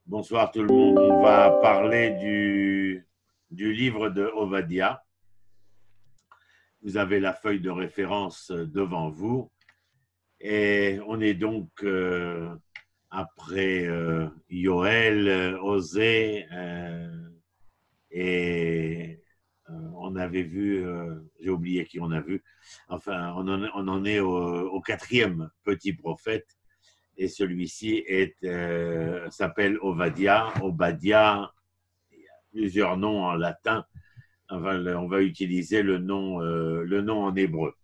Bonsoir tout le monde. On va parler du livre de Ovadia. Vous avez la feuille de référence devant vous. Et on est donc après Yoël, Osée, et on avait vu, j'ai oublié qui on a vu, enfin on en est au quatrième petit prophète. Et celui-ci s'appelle Ovadia. Obadia, il y a plusieurs noms en latin. On va utiliser le nom en hébreu.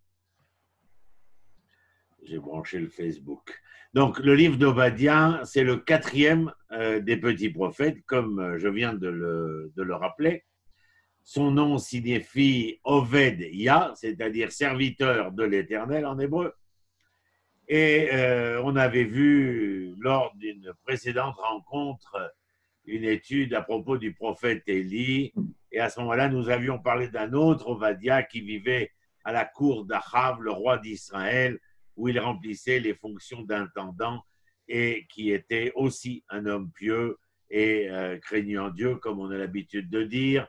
J'ai branché le Facebook. Donc, le livre d'Ovadia, c'est le quatrième des petits prophètes, comme je viens de le rappeler. Son nom signifie Oved Yah, c'est-à-dire serviteur de l'Éternel en hébreu. Et on avait vu lors d'une précédente rencontre une étude à propos du prophète Élie. Et à ce moment-là, nous avions parlé d'un autre Ovadia qui vivait à la cour d'Achav, le roi d'Israël, où il remplissait les fonctions d'intendant et qui était aussi un homme pieux et craignant Dieu, comme on a l'habitude de dire,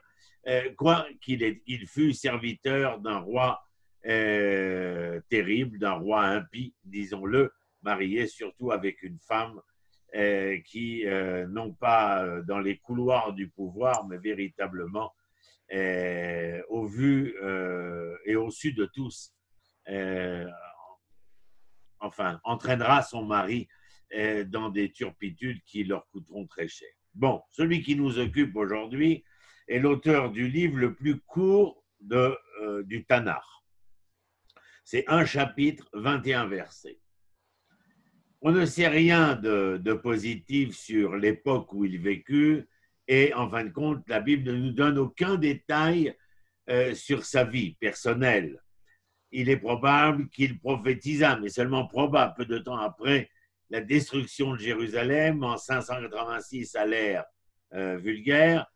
quoi qu'il fût serviteur d'un roi terrible, d'un roi impie, disons-le, marié surtout avec une femme qui, non pas dans les couloirs du pouvoir, mais véritablement au vu et au su de tous, enfin, entraînera son mari dans des turpitudes qui leur coûteront très cher. Bon, celui qui nous occupe aujourd'hui est l'auteur du livre le plus court du Tanakh. C'est un chapitre, 21 versets. On ne sait rien de positif sur l'époque où il vécut et en fin de compte, la Bible ne nous donne aucun détail sur sa vie personnelle. Il est probable qu'il prophétisa, mais seulement probable, peu de temps après la destruction de Jérusalem en 586 à l'ère vulgaire.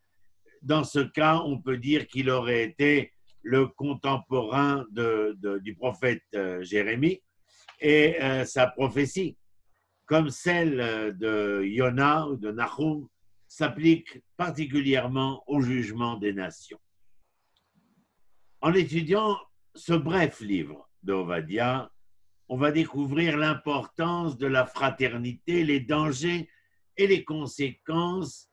Dans ce cas, on peut dire qu'il aurait été le contemporain du prophète Jérémie et sa prophétie, comme celle de Yona ou de Nahum, s'applique particulièrement au jugement des nations. En étudiant ce bref livre d'Ovadia, on va découvrir l'importance de la fraternité, les dangers et les conséquences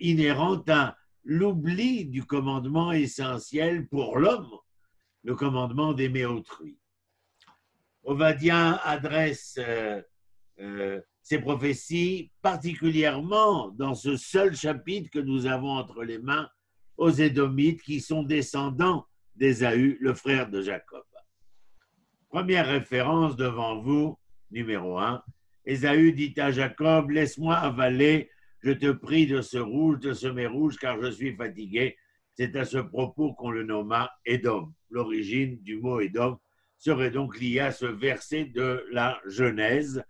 inhérentes à l'oubli du commandement essentiel pour l'homme, le commandement d'aimer autrui. Ovadia adresse ces prophéties, particulièrement dans ce seul chapitre que nous avons entre les mains, aux Édomites qui sont descendants d'Ésaü, le frère de Jacob. Première référence devant vous, numéro 1. Ésaü dit à Jacob, laisse-moi avaler, je te prie de ce rouge, de ce mets rouge, car je suis fatigué. C'est à ce propos qu'on le nomma Édom. L'origine du mot Édom serait donc liée à ce verset de la Genèse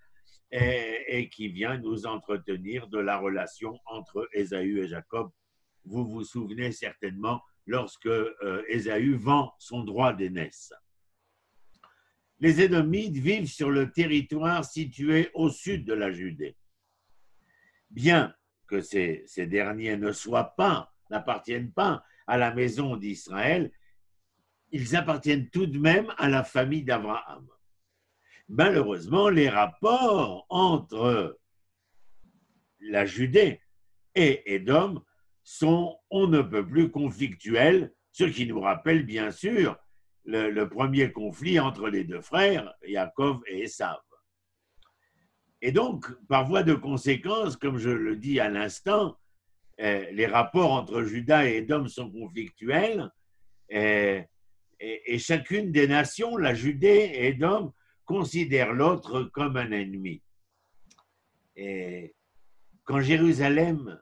et qui vient nous entretenir de la relation entre Ésaü et Jacob. Vous vous souvenez certainement lorsque Ésaü vend son droit d'aînesse. Les Édomites vivent sur le territoire situé au sud de la Judée. Bien que ces derniers n'appartiennent pas à la maison d'Israël, ils appartiennent tout de même à la famille d'Abraham. Malheureusement, les rapports entre la Judée et Édom sont on ne peut plus conflictuels, ce qui nous rappelle bien sûr le premier conflit entre les deux frères, Yaakov et Esav. Et donc, par voie de conséquence, comme je le dis à l'instant, les rapports entre Juda et Édom sont conflictuels et chacune des nations, la Judée et Édom, considère l'autre comme un ennemi. Et quand Jérusalem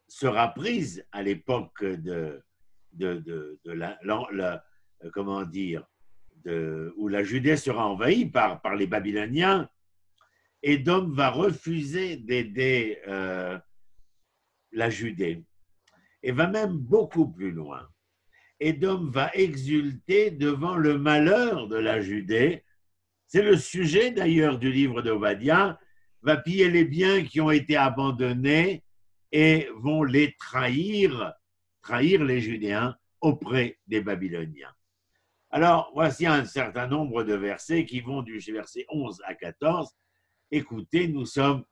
sera prise à l'époque où la Judée sera envahie par les Babyloniens, Édom va refuser d'aider la Judée et va même beaucoup plus loin. Édom va exulter devant le malheur de la Judée. C'est le sujet d'ailleurs du livre d'Ovadia, va piller les biens qui ont été abandonnés et vont les trahir les Judéens auprès des Babyloniens. Alors, voici un certain nombre de versets qui vont du verset 11 à 14. Écoutez, nous sommes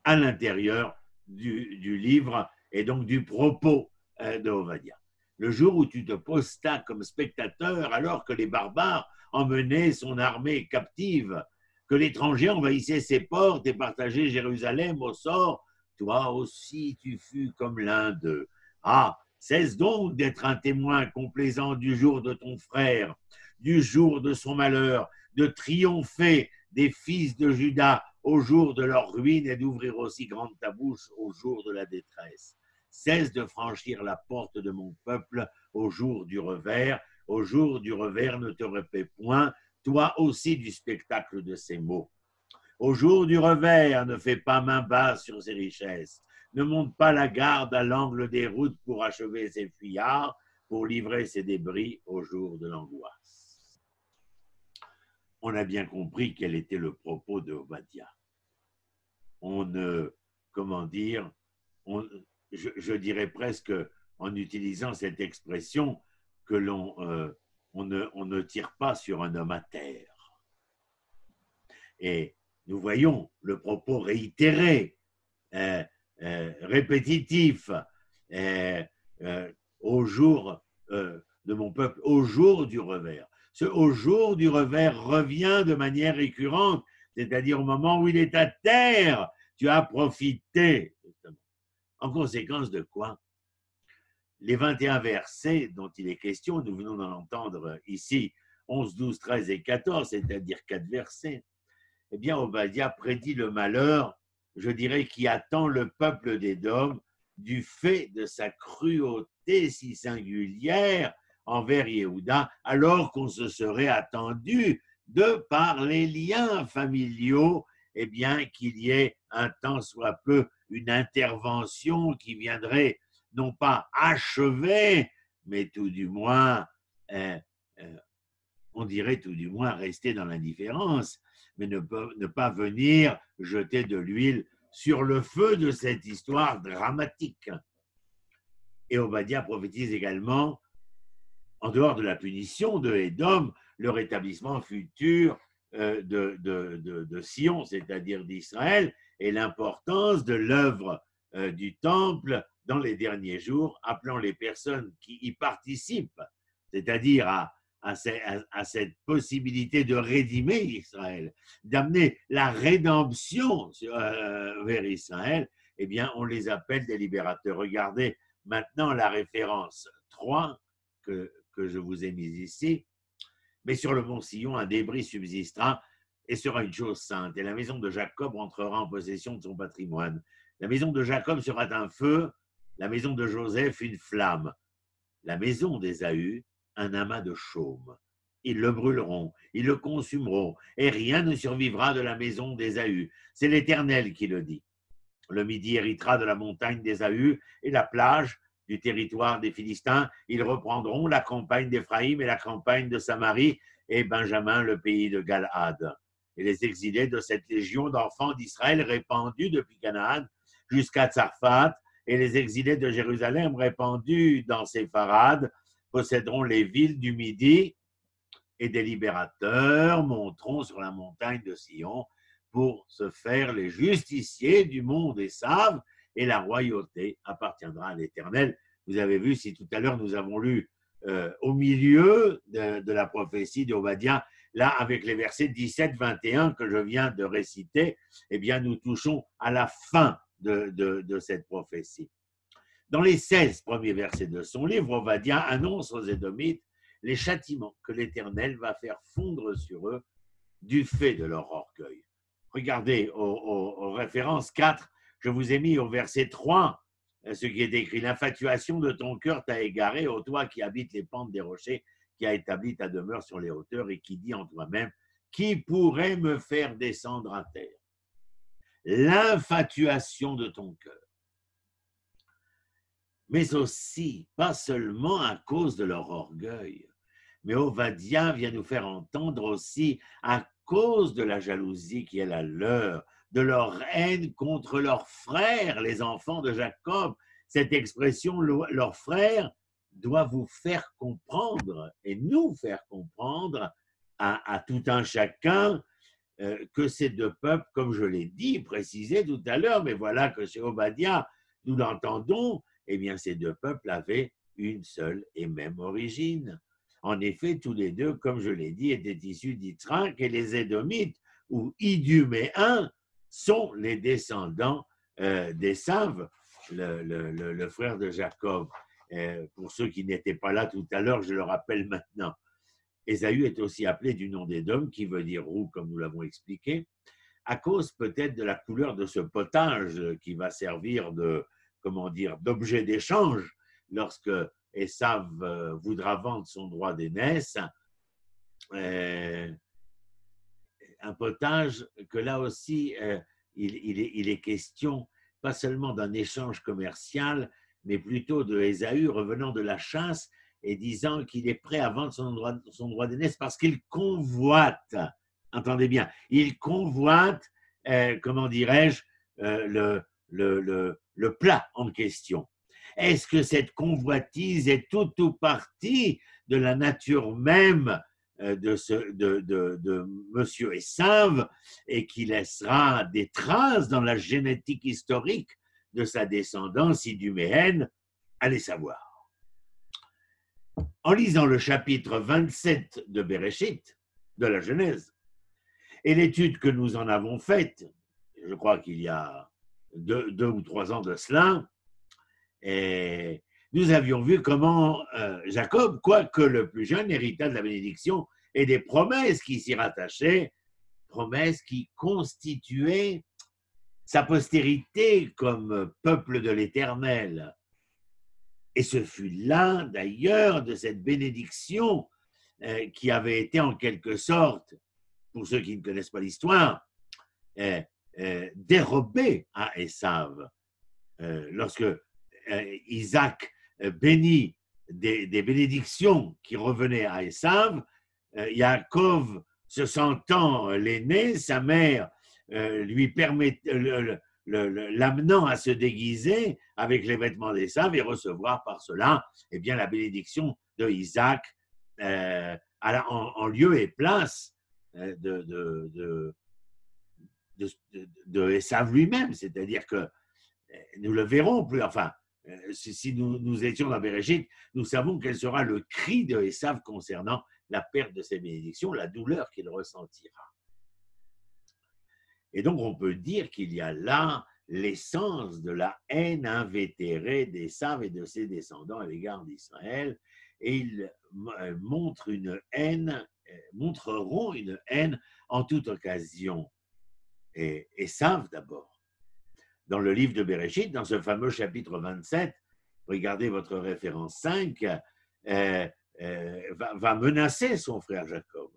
à l'intérieur du livre et donc du propos de Ovadia. Le jour où tu te postas comme spectateur alors que les barbares emmenaient son armée captive, que l'étranger envahissait ses portes et partageait Jérusalem au sort, toi aussi tu fus comme l'un d'eux. Ah, cesse donc d'être un témoin complaisant du jour de ton frère, du jour de son malheur, de triompher des fils de Juda au jour de leur ruine et d'ouvrir aussi grande ta bouche au jour de la détresse. Cesse de franchir la porte de mon peuple au jour du revers. Au jour du revers, ne te répète point, toi aussi du spectacle de ces mots. Au jour du revers, ne fais pas main basse sur ses richesses. Ne monte pas la garde à l'angle des routes pour achever ses fuyards, pour livrer ses débris au jour de l'angoisse. On a bien compris quel était le propos de Ovadia. Je dirais presque en utilisant cette expression que on ne tire pas sur un homme à terre. Et nous voyons le propos réitéré, répétitif, au jour de mon peuple, au jour du revers. Ce au jour du revers revient de manière récurrente, c'est-à-dire au moment où il est à terre, tu as profité. En conséquence de quoi? Les 21 versets dont il est question, nous venons d'en entendre ici 11, 12, 13 et 14, c'est-à-dire 4 versets, eh bien, Ovadia prédit le malheur, je dirais, qui attend le peuple d'Édom du fait de sa cruauté si singulière envers Yehuda, alors qu'on se serait attendu, de par les liens familiaux, eh bien, qu'il y ait un tant soit peu une intervention qui viendrait non pas achever, mais tout du moins, on dirait tout du moins rester dans l'indifférence, mais ne pas venir jeter de l'huile sur le feu de cette histoire dramatique. Et Ovadia prophétise également, en dehors de la punition de Édom, le rétablissement futur de Sion, c'est-à-dire d'Israël, et l'importance de l'œuvre du temple dans les derniers jours, appelant les personnes qui y participent, c'est-à-dire à cette possibilité de rédimer Israël, d'amener la rédemption vers Israël, eh bien, on les appelle des libérateurs. Regardez maintenant la référence 3 que je vous ai mise ici. Mais sur le mont Sion, un débris subsistera et sera une chose sainte. Et la maison de Jacob entrera en possession de son patrimoine. La maison de Jacob sera un feu, la maison de Joseph une flamme, la maison d'Ésaü un amas de chaume. Ils le brûleront, ils le consumeront, et rien ne survivra de la maison d'Ésaü. C'est l'Éternel qui le dit. Le Midi héritera de la montagne d'Ésaü et la plage du territoire des Philistins. Ils reprendront la campagne d'Éphraïm et la campagne de Samarie et Benjamin, le pays de Galad. Et les exilés de cette légion d'enfants d'Israël répandus depuis Canaan jusqu'à Tsarfat et les exilés de Jérusalem répandus dans Sépharad posséderont les villes du Midi et des libérateurs monteront sur la montagne de Sion pour se faire les justiciers du monde et savent, et la royauté appartiendra à l'Éternel. Vous avez vu, si tout à l'heure nous avons lu au milieu de la prophétie d'Ovadia, là avec les versets 17-21 que je viens de réciter, eh bien nous touchons à la fin de cette prophétie. Dans les 16 premiers versets de son livre, Ovadia annonce aux Édomites les châtiments que l'Éternel va faire fondre sur eux du fait de leur orgueil. Regardez aux références 4, je vous ai mis au verset 3 ce qui est écrit. L'infatuation de ton cœur t'a égaré, ô toi qui habites les pentes des rochers, qui a établi ta demeure sur les hauteurs et qui dit en toi-même, qui pourrait me faire descendre à terre? L'infatuation de ton cœur. Mais aussi, pas seulement à cause de leur orgueil, mais Ovadia vient nous faire entendre aussi à cause de la jalousie qui est la leur, de leur haine contre leurs frères, les enfants de Jacob. Cette expression, leurs frères, doit vous faire comprendre et nous faire comprendre à tout un chacun que ces deux peuples, comme je l'ai dit, précisé tout à l'heure, mais voilà que chez Obadiah, nous l'entendons, eh bien ces deux peuples avaient une seule et même origine. En effet, tous les deux, comme je l'ai dit, étaient issus d'Itsrak, et les Édomites, ou Iduméens, sont les descendants d'Ésav, le frère de Jacob. Pour ceux qui n'étaient pas là tout à l'heure, je le rappelle maintenant. Ésaü est aussi appelé du nom d'Édom, qui veut dire roux, comme nous l'avons expliqué, à cause peut-être de la couleur de ce potage qui va servir d'objet d'échange lorsque Ésav voudra vendre son droit d'aînesse. Un potage que là aussi, il est question pas seulement d'un échange commercial, mais plutôt de Ésaü revenant de la chasse et disant qu'il est prêt à vendre son droit d'aînesse parce qu'il convoite, entendez bien, il convoite, comment dirais-je, le plat en question. Est-ce que cette convoitise est toute ou partie de la nature même de Monsieur Ésav et qui laissera des traces dans la génétique historique de sa descendance iduméenne? Allez savoir. En lisant le chapitre 27 de Bereshit, de la Genèse, et l'étude que nous en avons faite, je crois qu'il y a 2 ou 3 ans de cela, et nous avions vu comment Jacob, quoique le plus jeune, hérita de la bénédiction et des promesses qui s'y rattachaient, promesses qui constituaient sa postérité comme peuple de l'Éternel. Et ce fut là, d'ailleurs, de cette bénédiction qui avait été en quelque sorte, pour ceux qui ne connaissent pas l'histoire, dérobée à Ésav. Lorsque Isaac bénit des bénédictions qui revenaient à Ésav, Yaakov, se sentant l'aîné, sa mère lui permet, l'amenant à se déguiser avec les vêtements d'Ésav et recevoir par cela bien, la bénédiction de Isaac en lieu et place de Ésav lui-même. C'est-à-dire que nous le verrons plus, enfin, si nous étions dans Bereshit, nous savons quel sera le cri de Ésav concernant la perte de ses bénédictions, la douleur qu'il ressentira. Et donc, on peut dire qu'il y a là l'essence de la haine invétérée d'Ésav et de ses descendants à l'égard d'Israël. Et ils montreront une haine en toute occasion. Et Ésav d'abord. Dans le livre de Bereshit, dans ce fameux chapitre 27, regardez votre référence 5, va menacer son frère Jacob.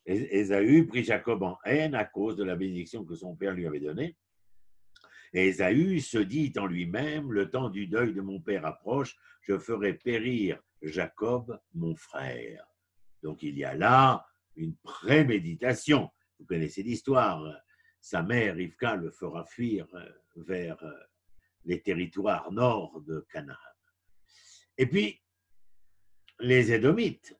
Ésaü prit Jacob en haine à cause de la bénédiction que son père lui avait donnée. Et Ésaü se dit en lui-même, le temps du deuil de mon père approche, je ferai périr Jacob, mon frère. Donc il y a là une préméditation. Vous connaissez l'histoire. Sa mère, Rivka, le fera fuir vers les territoires nord de Canaan. Et puis, les Édomites,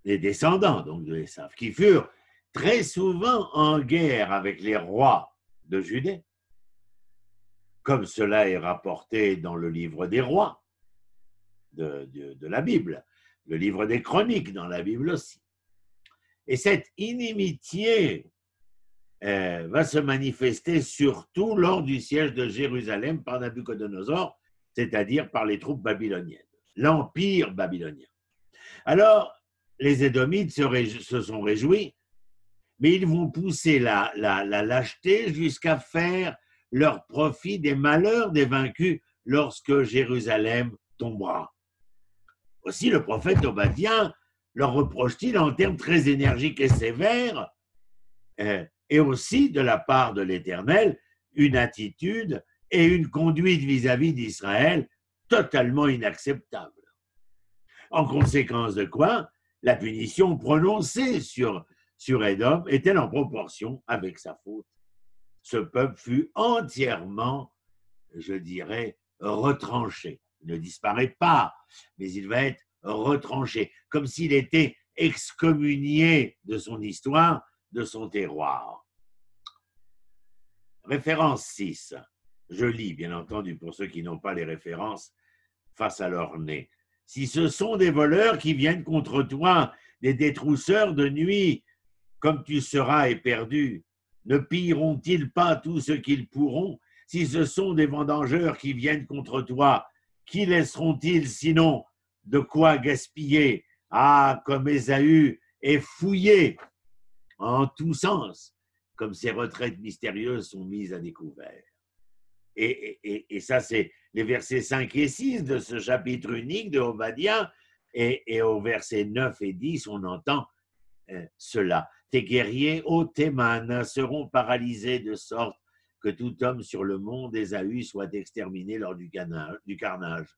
les descendants donc de Ésav, qui furent très souvent en guerre avec les rois de Judée, comme cela est rapporté dans le livre des rois de la Bible, le livre des chroniques dans la Bible aussi. Et cette inimitié va se manifester surtout lors du siège de Jérusalem par Nabuchodonosor, c'est-à-dire par les troupes babyloniennes, l'empire babylonien. Alors, les Édomites se sont réjouis, mais ils vont pousser la lâcheté jusqu'à faire leur profit des malheurs des vaincus lorsque Jérusalem tombera. Aussi, le prophète Obadiah leur reproche-t-il en termes très énergiques et sévères, et aussi de la part de l'Éternel, une attitude et une conduite vis-à-vis d'Israël totalement inacceptable. En conséquence de quoi, la punition prononcée sur Édom est-elle en proportion avec sa faute? ce peuple fut entièrement, je dirais, retranché. Il ne disparaît pas, mais il va être retranché, comme s'il était excommunié de son histoire, de son terroir. Référence 6. Je lis, bien entendu, pour ceux qui n'ont pas les références face à leur nez. Si ce sont des voleurs qui viennent contre toi, des détrousseurs de nuit, comme tu seras éperdu, ne pilleront-ils pas tout ce qu'ils pourront? Si ce sont des vendangeurs qui viennent contre toi, qui laisseront-ils sinon de quoi gaspiller? Ah, comme Ésaü est fouillé en tous sens, comme ces retraites mystérieuses sont mises à découvert. Et ça, c'est les versets 5 et 6 de ce chapitre unique de Obadiah. Et au verset 9 et 10, on entend cela. Tes guerriers, ô Théman, seront paralysés de sorte que tout homme sur le mont d'Ésaü soit exterminé lors du carnage.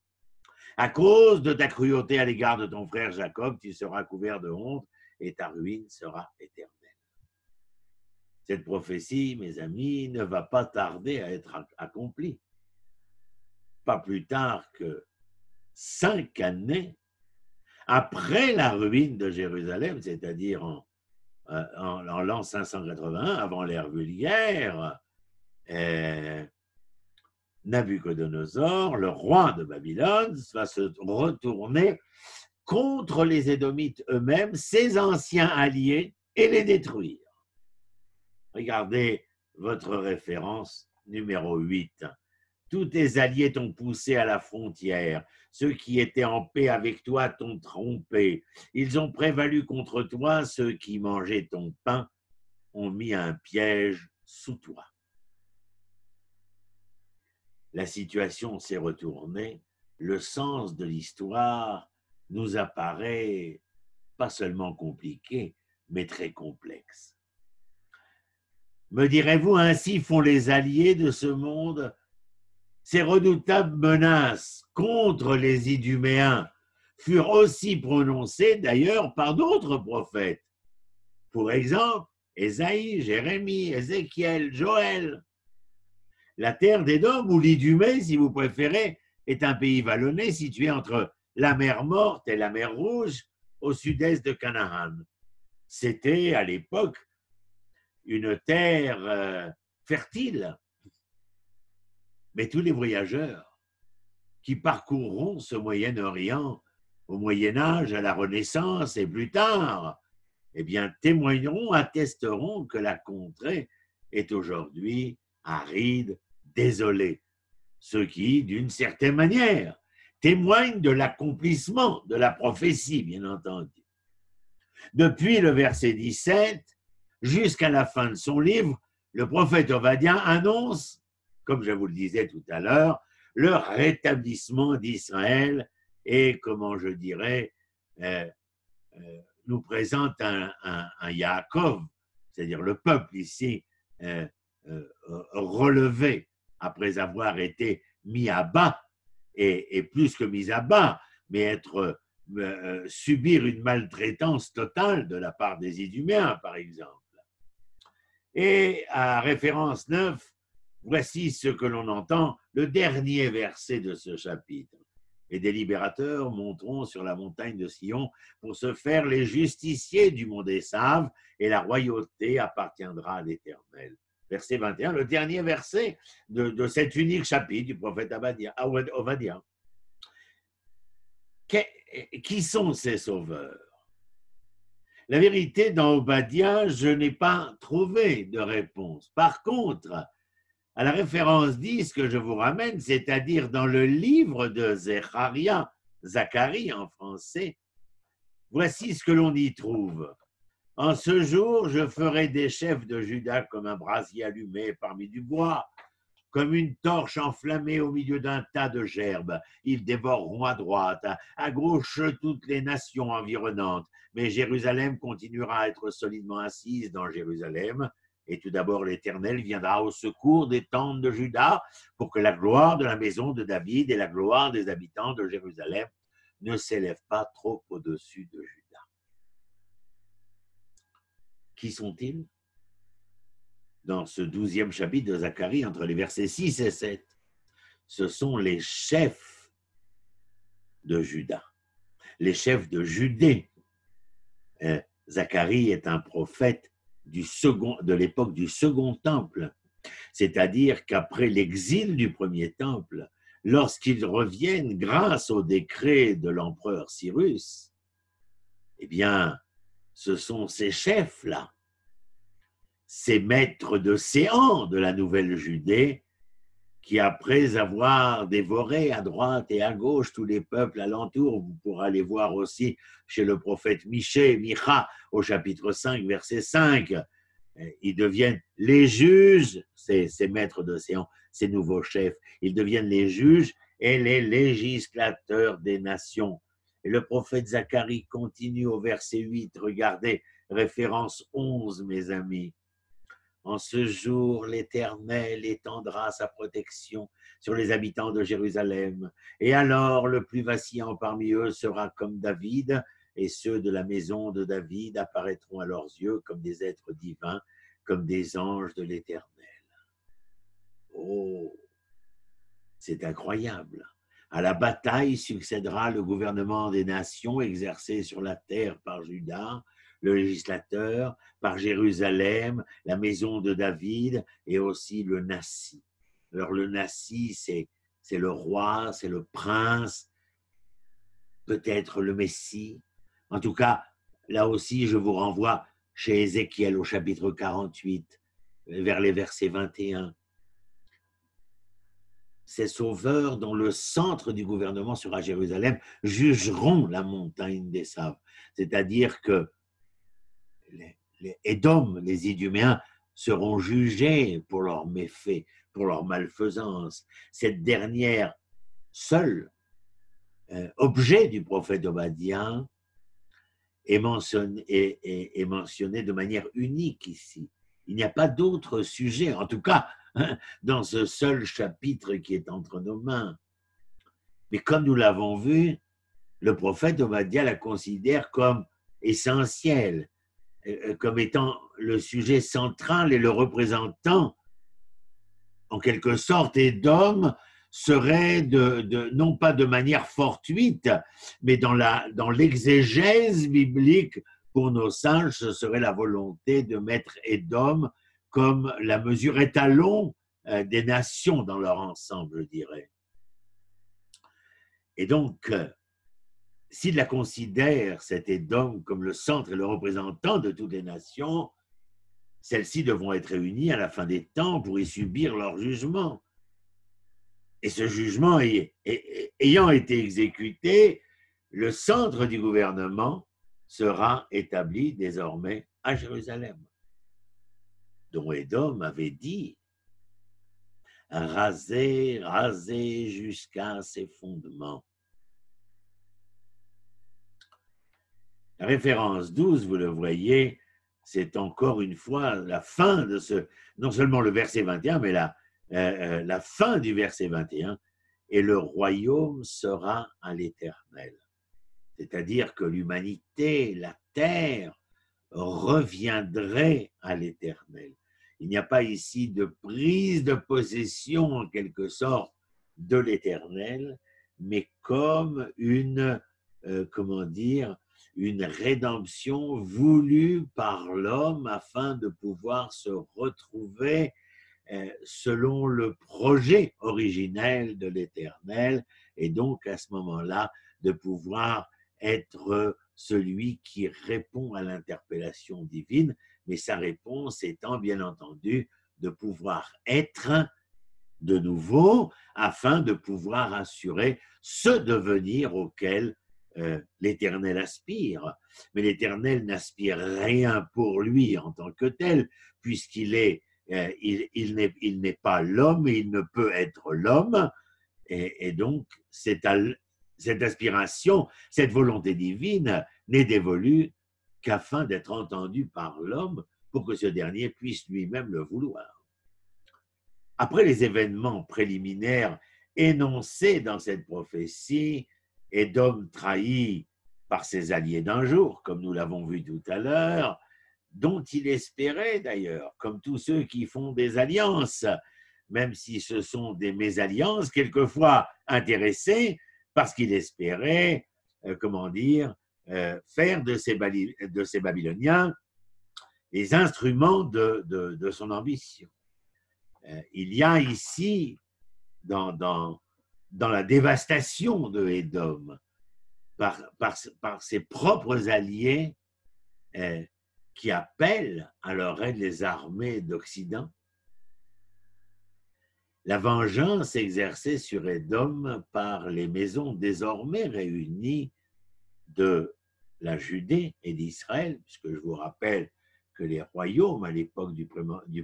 À cause de ta cruauté à l'égard de ton frère Jacob, tu seras couvert de honte et ta ruine sera éternelle. Cette prophétie, mes amis, ne va pas tarder à être accomplie. Pas plus tard que 5 années après la ruine de Jérusalem, c'est-à-dire en l'an 581, avant l'ère vulgaire, Nabuchodonosor, le roi de Babylone, va se retourner contre les Édomites eux-mêmes, ses anciens alliés, et les détruire. Regardez votre référence numéro 8. Tous tes alliés t'ont poussé à la frontière. Ceux qui étaient en paix avec toi t'ont trompé. Ils ont prévalu contre toi. Ceux qui mangeaient ton pain ont mis un piège sous toi. La situation s'est retournée. Le sens de l'histoire nous apparaît pas seulement compliqué, mais très complexe. Me direz-vous, ainsi font les alliés de ce monde? Ces redoutables menaces contre les Iduméens furent aussi prononcées d'ailleurs par d'autres prophètes. Pour exemple, Ésaïe, Jérémie, Ézéchiel, Joël. La terre d'Édom, ou l'Idumée, si vous préférez, est un pays vallonné situé entre la mer Morte et la mer Rouge, au sud-est de Canaan. C'était à l'époque une terre fertile. Mais tous les voyageurs qui parcourront ce Moyen-Orient au Moyen-Âge, à la Renaissance et plus tard, eh bien, témoigneront, attesteront que la contrée est aujourd'hui aride, désolée. Ce qui, d'une certaine manière, témoigne de l'accomplissement de la prophétie, bien entendu. Depuis le verset 17 jusqu'à la fin de son livre, le prophète Obadiah annonce, comme je vous le disais tout à l'heure, le rétablissement d'Israël et, comment je dirais, nous présente un Yaakov, c'est-à-dire le peuple ici relevé après avoir été mis à bas, et plus que mis à bas, mais être subir une maltraitance totale de la part des Iduméens, par exemple. Et à référence 9, voici ce que l'on entend, le dernier verset de ce chapitre. Les délibérateurs monteront sur la montagne de Sion pour se faire les justiciers du mont des Saves, et la royauté appartiendra à l'Éternel. Verset 21, le dernier verset de cet unique chapitre du prophète Obadiah. Qui sont ces sauveurs? La vérité, dans Obadiah, je n'ai pas trouvé de réponse. Par contre, à la référence 10 que je vous ramène, c'est-à-dire dans le livre de Zacharie en français, voici ce que l'on y trouve. En ce jour, je ferai des chefs de Juda comme un brasier allumé parmi du bois, comme une torche enflammée au milieu d'un tas de gerbes. Ils dévoreront à droite, à gauche toutes les nations environnantes. Mais Jérusalem continuera à être solidement assise dans Jérusalem. Et tout d'abord, l'Éternel viendra au secours des tentes de Juda pour que la gloire de la maison de David et la gloire des habitants de Jérusalem ne s'élèvent pas trop au-dessus de Juda. Qui sont-ils? dans ce 12e chapitre de Zacharie, entre les versets 6 et 7. Ce sont les chefs de Juda, les chefs de Judée. Zacharie est un prophète de l'époque du second temple, c'est-à-dire qu'après l'exil du premier temple, lorsqu'ils reviennent grâce au décret de l'empereur Cyrus, eh bien, ce sont ces chefs-là, ces maîtres de séant de la nouvelle Judée, qui, après avoir dévoré à droite et à gauche tous les peuples alentours, vous pourrez les voir aussi chez le prophète Micha, au chapitre 5, verset 5, ils deviennent les juges, ces maîtres de séant, ces nouveaux chefs, ils deviennent les juges et les législateurs des nations. Et le prophète Zacharie continue au verset 8, regardez, référence 11, mes amis. En ce jour, l'Éternel étendra sa protection sur les habitants de Jérusalem. Et alors, le plus vacillant parmi eux sera comme David, et ceux de la maison de David apparaîtront à leurs yeux comme des êtres divins, comme des anges de l'Éternel. Oh, c'est incroyable. À la bataille succédera le gouvernement des nations exercé sur la terre par Juda, le législateur, par Jérusalem, la maison de David et aussi le Nassi. Alors le Nassi, c'est le roi, c'est le prince, peut-être le Messie. En tout cas, là aussi, je vous renvoie chez Ézéchiel au chapitre 48, vers les versets 21. Ces sauveurs dont le centre du gouvernement sera Jérusalem jugeront la montagne des sables. C'est-à-dire que les Édom, les Iduméens, seront jugés pour leurs méfaits, pour leur malfaisance. Cette dernière, seule, objet du prophète Obadien, est mentionnée de manière unique ici. Il n'y a pas d'autre sujet, en tout cas, dans ce seul chapitre qui est entre nos mains. Mais comme nous l'avons vu, le prophète Obadien la considère comme essentielle, comme étant le sujet central et le représentant, en quelque sorte, Édom serait non pas de manière fortuite, mais dans l'exégèse biblique, pour nos sages, ce serait la volonté de mettre Édom comme la mesure étalon des nations dans leur ensemble, je dirais. Et donc, s'il la considère, cet Édom, comme le centre et le représentant de toutes les nations, celles-ci devront être réunies à la fin des temps pour y subir leur jugement. Et ce jugement ayant été exécuté, le centre du gouvernement sera établi désormais à Jérusalem, dont Édom avait dit « raser, raser jusqu'à ses fondements ». La référence 12, vous le voyez, c'est encore une fois la fin de non seulement le verset 21, mais la fin du verset 21, et le royaume sera à l'Éternel. C'est-à-dire que l'humanité, la terre, reviendrait à l'Éternel. Il n'y a pas ici de prise de possession, en quelque sorte, de l'Éternel, mais comme une rédemption voulue par l'homme afin de pouvoir se retrouver selon le projet originel de l'Éternel, et donc à ce moment-là de pouvoir être celui qui répond à l'interpellation divine, mais sa réponse étant bien entendu de pouvoir être de nouveau afin de pouvoir assurer ce devenir auquel l'Éternel aspire. Mais l'Éternel n'aspire rien pour lui en tant que tel, puisqu'il est il n'est pas l'homme et il ne peut être l'homme, et donc cette aspiration, cette volonté divine n'est dévolue qu'afin d'être entendue par l'homme pour que ce dernier puisse lui-même le vouloir. Après les événements préliminaires énoncés dans cette prophétie, Édom trahi par ses alliés d'un jour, comme nous l'avons vu tout à l'heure, dont il espérait d'ailleurs, comme tous ceux qui font des alliances, même si ce sont des mésalliances, quelquefois intéressées, parce qu'il espérait, comment dire, faire de ces Babyloniens les instruments de son ambition. Il y a ici, dans la dévastation de Édom, par ses propres alliés, qui appellent à leur aide les armées d'Occident, la vengeance exercée sur Édom par les maisons désormais réunies de la Judée et d'Israël, puisque je vous rappelle que les royaumes à l'époque du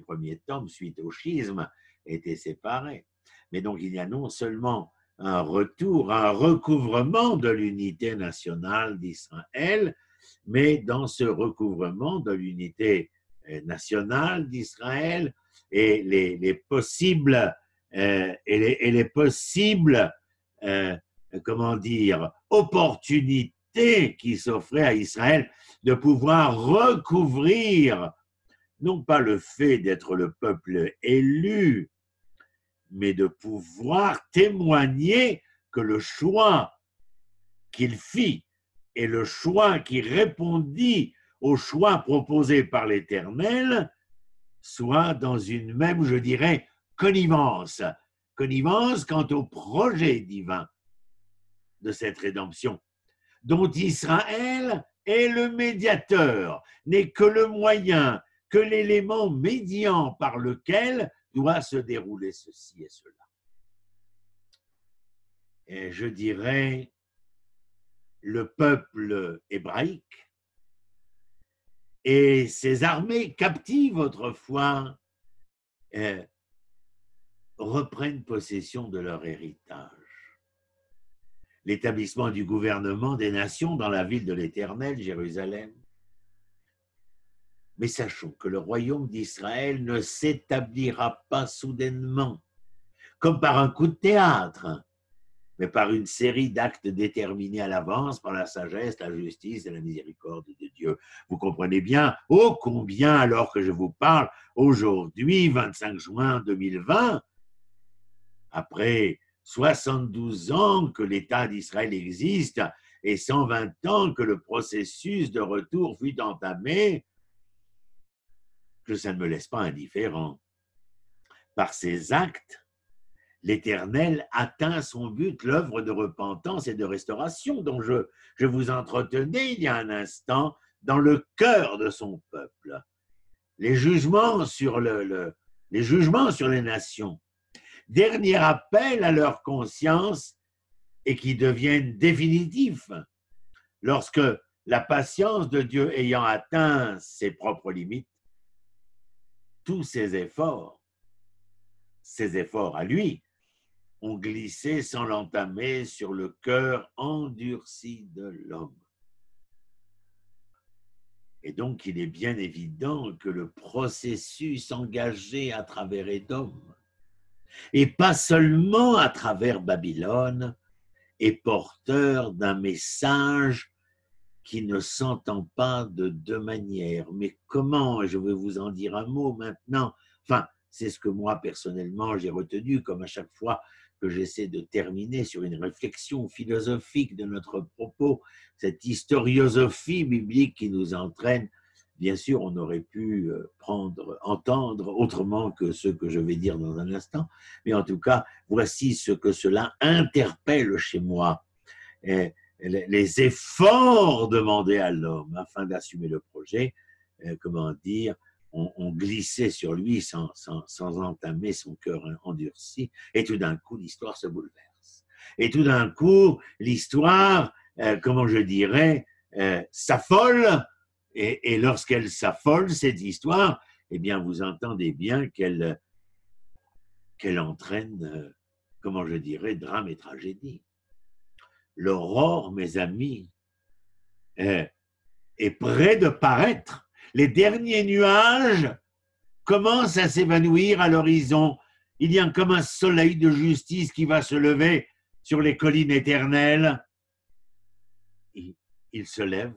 premier tome, suite au schisme, étaient séparés. Mais donc il y a non seulement un retour, un recouvrement de l'unité nationale d'Israël, mais dans ce recouvrement de l'unité nationale d'Israël et les possibles comment dire, opportunités qui s'offraient à Israël de pouvoir recouvrir non pas le fait d'être le peuple élu, mais de pouvoir témoigner que le choix qu'il fit et le choix qui répondit au choix proposé par l'Éternel soit dans une même, je dirais, connivence quant au projet divin de cette rédemption, dont Israël est le médiateur, n'est que le moyen, que l'élément médian par lequel doit se dérouler ceci et cela. Et je dirais, le peuple hébraïque et ses armées captives autrefois reprennent possession de leur héritage. L'établissement du gouvernement des nations dans la ville de l'Éternel, Jérusalem. Mais sachons que le royaume d'Israël ne s'établira pas soudainement, comme par un coup de théâtre, mais par une série d'actes déterminés à l'avance par la sagesse, la justice et la miséricorde de Dieu. Vous comprenez bien, ô combien, alors que je vous parle, aujourd'hui, 25 juin 2020, après 72 ans que l'État d'Israël existe et 120 ans que le processus de retour fut entamé, que ça ne me laisse pas indifférent. Par ces actes, l'Éternel atteint son but, l'œuvre de repentance et de restauration dont je vous entretenais il y a un instant dans le cœur de son peuple. Les jugements sur les nations, dernier appel à leur conscience et qui deviennent définitifs lorsque la patience de Dieu ayant atteint ses propres limites, tous ses efforts à lui, ont glissé sans l'entamer sur le cœur endurci de l'homme. Et donc, il est bien évident que le processus engagé à travers Édom, et pas seulement à travers Babylone, est porteur d'un message qui ne s'entend pas de deux manières. Mais comment, et je vais vous en dire un mot maintenant, enfin, c'est ce que moi, personnellement, j'ai retenu, comme à chaque fois que j'essaie de terminer sur une réflexion philosophique de notre propos, cette historiosophie biblique qui nous entraîne. Bien sûr, on aurait pu entendre autrement que ce que je vais dire dans un instant, mais en tout cas, voici ce que cela interpelle chez moi. Les efforts demandés à l'homme afin d'assumer le projet, comment dire, ont glissé sur lui sans entamer son cœur endurci, et tout d'un coup, l'histoire se bouleverse. Et tout d'un coup, l'histoire, comment je dirais, s'affole, et lorsqu'elle s'affole, cette histoire, eh bien, vous entendez bien qu'elle entraîne, comment je dirais, drame et tragédie. L'aurore, mes amis, est près de paraître. Les derniers nuages commencent à s'évanouir à l'horizon. Il y a comme un soleil de justice qui va se lever sur les collines éternelles. Il se lève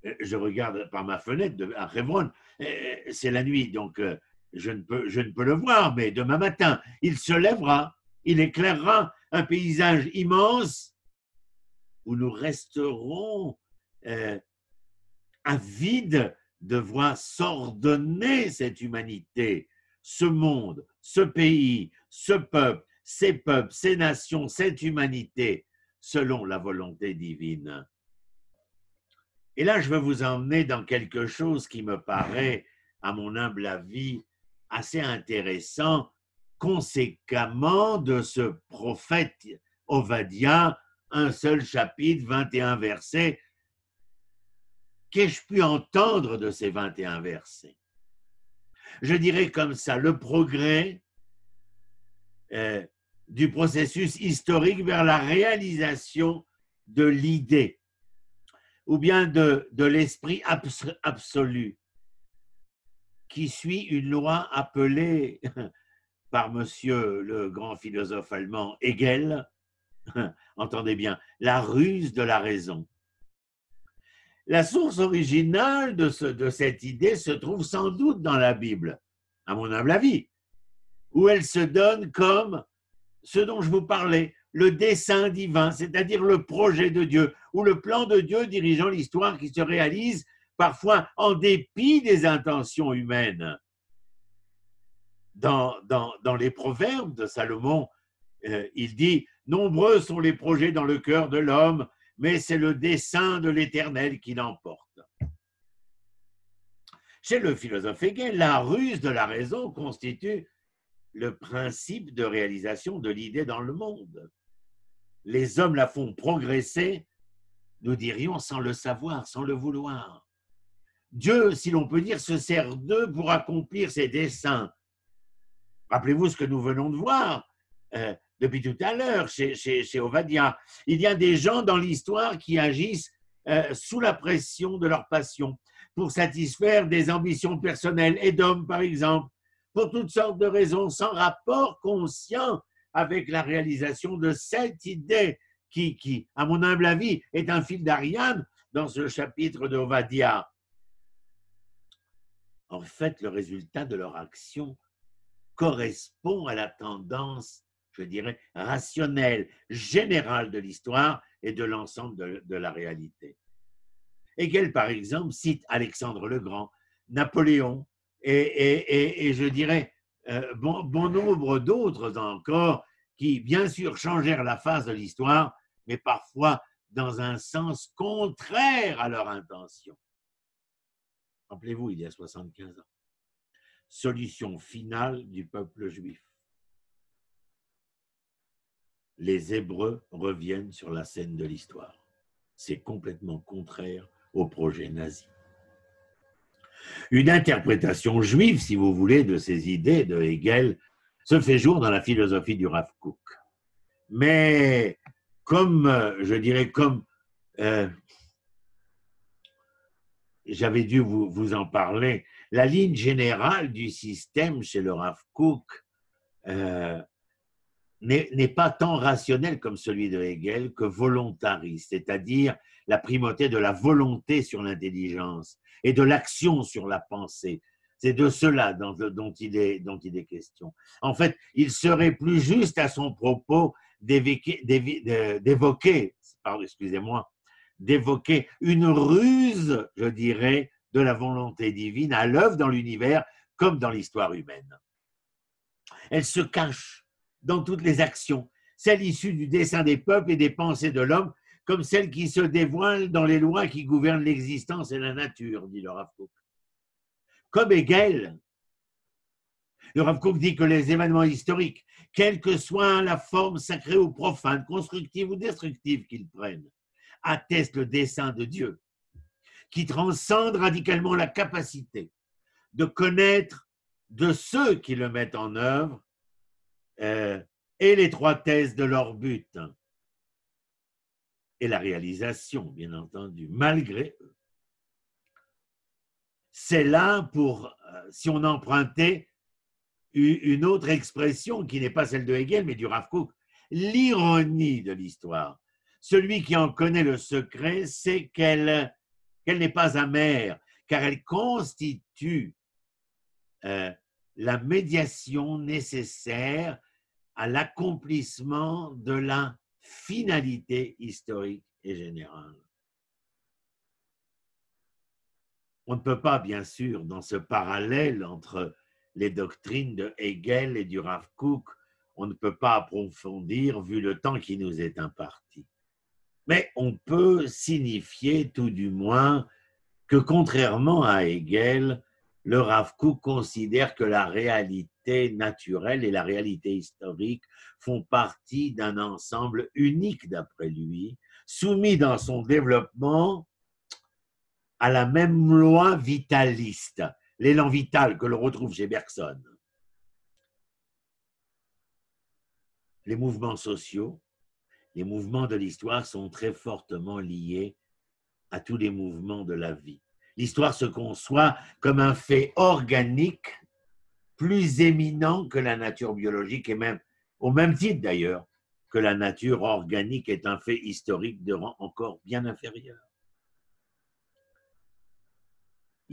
Je regarde par ma fenêtre à Hebron, c'est la nuit, donc je ne peux le voir, mais demain matin, il se lèvera, il éclairera un paysage immense où nous resterons avides de voir s'ordonner cette humanité, ce monde, ce pays, ce peuple, ces nations, cette humanité, selon la volonté divine. Et là, je veux vous emmener dans quelque chose qui me paraît, à mon humble avis, assez intéressant, conséquemment de ce prophète Ovadia, un seul chapitre, 21 versets. Qu'ai-je pu entendre de ces 21 versets? Je dirais comme ça, le progrès du processus historique vers la réalisation de l'idée, ou bien de l'esprit absolu, qui suit une loi appelée par monsieur le grand philosophe allemand Hegel, entendez bien, la ruse de la raison. La source originale de cette idée se trouve sans doute dans la Bible, à mon humble avis, où elle se donne comme ce dont je vous parlais, le dessein divin, c'est-à-dire le projet de Dieu, ou le plan de Dieu dirigeant l'histoire qui se réalise parfois en dépit des intentions humaines. Dans les proverbes de Salomon, il dit « Nombreux sont les projets dans le cœur de l'homme, mais c'est le dessein de l'Éternel qui l'emporte. » Chez le philosophe Hegel, la ruse de la raison constitue le principe de réalisation de l'idée dans le monde. Les hommes la font progresser, nous dirions, sans le savoir, sans le vouloir. Dieu, si l'on peut dire, se sert d'eux pour accomplir ses desseins. Rappelez-vous ce que nous venons de voir depuis tout à l'heure chez Ovadia. Il y a des gens dans l'histoire qui agissent sous la pression de leur passion pour satisfaire des ambitions personnelles, Édom par exemple, pour toutes sortes de raisons, sans rapport conscient avec la réalisation de cette idée qui, à mon humble avis, est un fil d'Ariane dans ce chapitre de Ovadia. En fait, le résultat de leur action correspond à la tendance, je dirais, rationnelle, générale de l'histoire et de l'ensemble de la réalité. Hegel, par exemple, cite Alexandre le Grand, Napoléon et je dirais bon nombre d'autres encore qui, bien sûr, changèrent la face de l'histoire, mais parfois dans un sens contraire à leur intention. Rappelez-vous, il y a 75 ans. Solution finale du peuple juif. Les Hébreux reviennent sur la scène de l'histoire. C'est complètement contraire au projet nazi. Une interprétation juive, si vous voulez, de ces idées de Hegel se fait jour dans la philosophie du Rav Kook. Mais comme, je dirais, comme j'avais dû vous en parler, la ligne générale du système chez le Rav Kook n'est pas tant rationnel comme celui de Hegel que volontariste, c'est-à-dire la primauté de la volonté sur l'intelligence et de l'action sur la pensée. C'est de cela dont il est question. En fait, il serait plus juste à son propos d'évoquer une ruse, je dirais, de la volonté divine à l'œuvre dans l'univers comme dans l'histoire humaine. Elle se cache dans toutes les actions, celles issues du dessein des peuples et des pensées de l'homme, comme celles qui se dévoilent dans les lois qui gouvernent l'existence et la nature, dit le Rav Kook. Comme Hegel, le Rav Kook dit que les événements historiques, quelle que soit la forme sacrée ou profane, constructive ou destructive qu'ils prennent, attestent le dessein de Dieu, qui transcende radicalement la capacité de connaître de ceux qui le mettent en œuvre et l'étroitesse de leur but et la réalisation, bien entendu, malgré eux. C'est là pour, si on empruntait une autre expression qui n'est pas celle de Hegel, mais du Rav Kook, l'ironie de l'histoire. Celui qui en connaît le secret sait qu'elle qu'elle n'est pas amère, car elle constitue la médiation nécessaire à l'accomplissement de la finalité historique et générale. On ne peut pas, bien sûr, dans ce parallèle entre les doctrines de Hegel et du Rav Kook, on ne peut pas approfondir vu le temps qui nous est imparti. Mais on peut signifier tout du moins que contrairement à Hegel, le Rav Kook considère que la réalité naturelle et la réalité historique font partie d'un ensemble unique d'après lui, soumis dans son développement à la même loi vitaliste, l'élan vital que l'on retrouve chez Bergson. Les mouvements sociaux, les mouvements de l'histoire sont très fortement liés à tous les mouvements de la vie. L'histoire se conçoit comme un fait organique plus éminent que la nature biologique et même, au même titre d'ailleurs, que la nature organique est un fait historique de rang encore bien inférieur.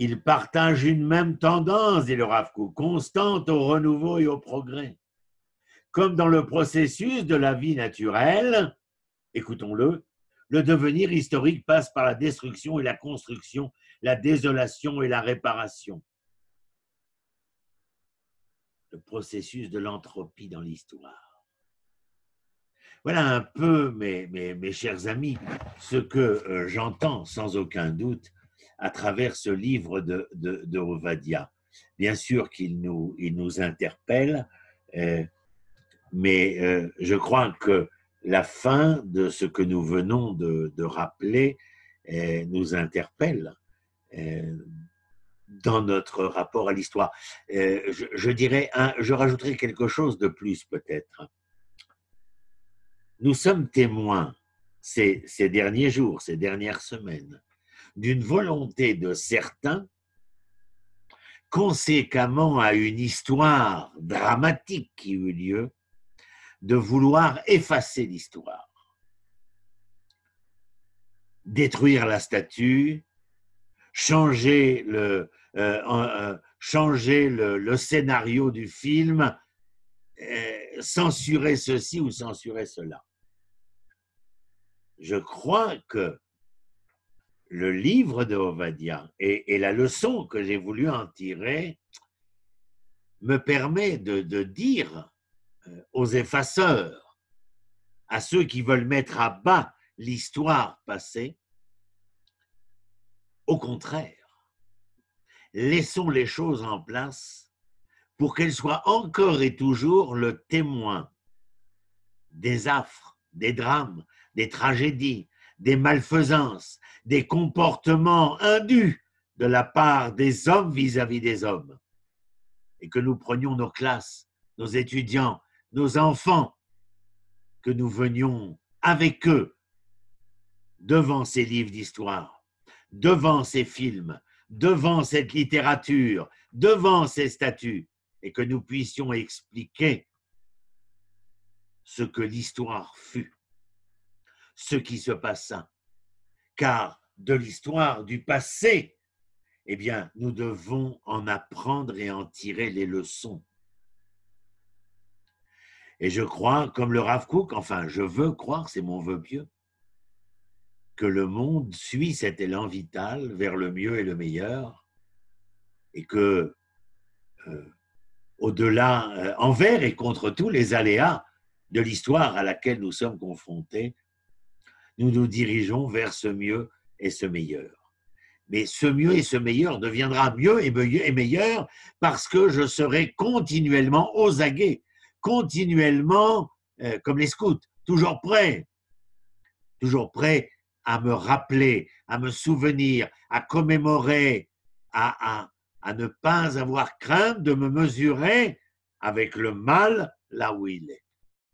Ils partagent une même tendance, dit le Rav Kook, constante au renouveau et au progrès. Comme dans le processus de la vie naturelle, écoutons-le, le devenir historique passe par la destruction et la construction, la désolation et la réparation. Le processus de l'entropie dans l'histoire. Voilà un peu, mes chers amis, ce que j'entends sans aucun doute à travers ce livre de Ovadia. Bien sûr qu'il nous interpelle, mais je crois que la fin de ce que nous venons de rappeler nous interpelle dans notre rapport à l'histoire. Je rajouterai quelque chose de plus peut-être. Nous sommes témoins ces derniers jours, ces dernières semaines, d'une volonté de certains, conséquemment à une histoire dramatique qui eut lieu, de vouloir effacer l'histoire, détruire la statue, changer le scénario du film, censurer ceci ou censurer cela. Je crois que le livre de Ovadia et la leçon que j'ai voulu en tirer me permet de dire aux effaceurs, à ceux qui veulent mettre à bas l'histoire passée, au contraire, laissons les choses en place pour qu'elles soient encore et toujours le témoin des affres, des drames, des tragédies, des malfaisances, des comportements indus de la part des hommes vis-à-vis des hommes. Et que nous prenions nos classes, nos étudiants, nos enfants, que nous venions avec eux devant ces livres d'histoire, devant ces films, devant cette littérature, devant ces statues, et que nous puissions expliquer ce que l'histoire fut, ce qui se passa. Car de l'histoire du passé, eh bien, nous devons en apprendre et en tirer les leçons. Et je crois, comme le Rav Kook, enfin, je veux croire, c'est mon vœu pieux, que le monde suit cet élan vital vers le mieux et le meilleur, et que, au-delà, envers et contre tous les aléas de l'histoire à laquelle nous sommes confrontés, nous nous dirigeons vers ce mieux et ce meilleur. Mais ce mieux et ce meilleur deviendra mieux et meilleur parce que je serai continuellement aux aguets, continuellement, comme les scouts, toujours prêt à me rappeler, à me souvenir, à commémorer, à ne pas avoir crainte de me mesurer avec le mal là où il est.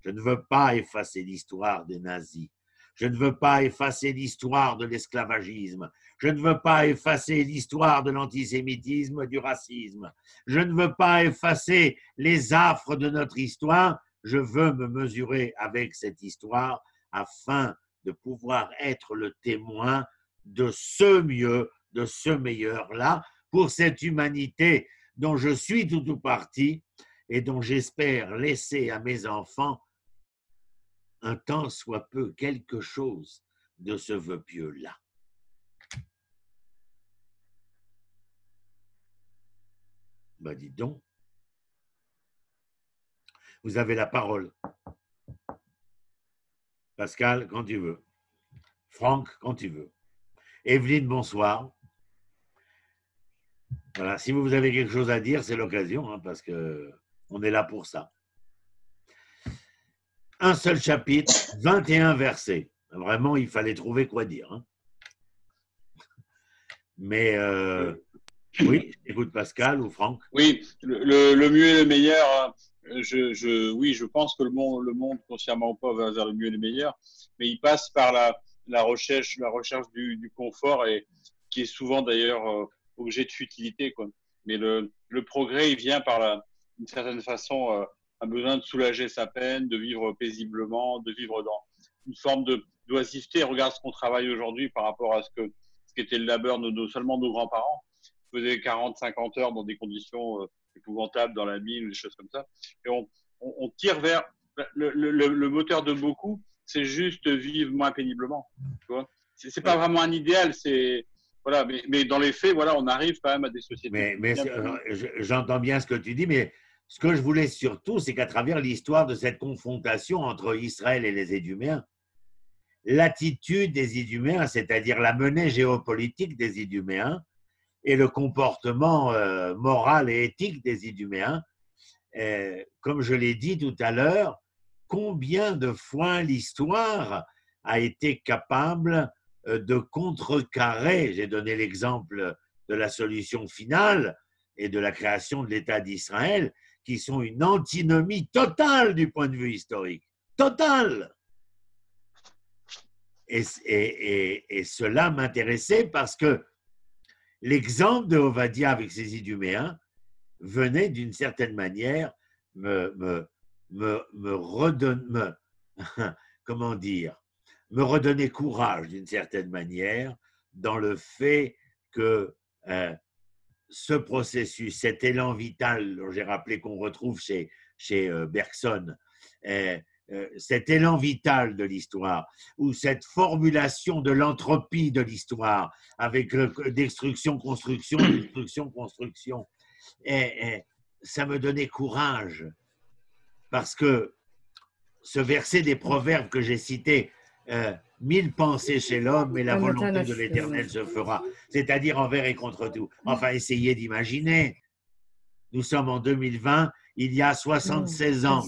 Je ne veux pas effacer l'histoire des nazis. Je ne veux pas effacer l'histoire de l'esclavagisme. Je ne veux pas effacer l'histoire de l'antisémitisme, du racisme. Je ne veux pas effacer les affres de notre histoire. Je veux me mesurer avec cette histoire afin de pouvoir être le témoin de ce mieux, de ce meilleur-là, pour cette humanité dont je suis tout parti et dont j'espère laisser à mes enfants un tant soit peu quelque chose de ce vœu pieux-là. Ben dis donc, vous avez la parole. Pascal, quand tu veux. Franck, quand tu veux. Evelyne, bonsoir. Voilà, si vous avez quelque chose à dire, c'est l'occasion, hein, parce qu'on est là pour ça. Un seul chapitre, 21 versets. Vraiment, il fallait trouver quoi dire. Hein. Mais oui, écoute Pascal ou Franck. Oui, le mieux et le meilleur. Oui, je pense que le monde, consciemment ou pas, va vers le mieux et le meilleur, mais il passe par la recherche du confort, et qui est souvent d'ailleurs objet de futilité, quoi. Mais le progrès, il vient par d'une certaine façon, un besoin de soulager sa peine, de vivre paisiblement, de vivre dans une forme d'oisiveté. Regarde ce qu'on travaille aujourd'hui par rapport à ce qu'était le labeur de seulement nos grands-parents. Ils faisaient 40, 50 heures dans des conditions épouvantables dans la mine, des choses comme ça. Et on tire vers le moteur de beaucoup, c'est juste vivre moins péniblement. Tu vois, c'est pas vraiment un idéal, c'est voilà, mais dans les faits, voilà, on arrive quand même à des sociétés. Mais j'entends bien ce que tu dis, mais ce que je voulais surtout, c'est qu'à travers l'histoire de cette confrontation entre Israël et les Iduméens, l'attitude des Iduméens, c'est-à-dire la menée géopolitique des Iduméens et le comportement moral et éthique des Iduméens, comme je l'ai dit tout à l'heure, combien de fois l'histoire a été capable de contrecarrer, j'ai donné l'exemple de la solution finale et de la création de l'État d'Israël, qui sont une antinomie totale du point de vue historique. Totale. Et cela m'intéressait parce que l'exemple de Ovadia avec ses Iduméens venait d'une certaine manière me redonner, comment dire, me redonner courage d'une certaine manière dans le fait que ce processus, cet élan vital, j'ai rappelé qu'on retrouve chez Bergson, cet élan vital de l'histoire, ou cette formulation de l'entropie de l'histoire, avec destruction, construction, destruction, construction, ça me donnait courage, parce que ce verset des Proverbes que j'ai cité, 1000 pensées chez l'homme, et la volonté de l'Éternel se fera, c'est-à-dire envers et contre tout. Enfin, essayez d'imaginer, nous sommes en 2020, il y a 76 ans,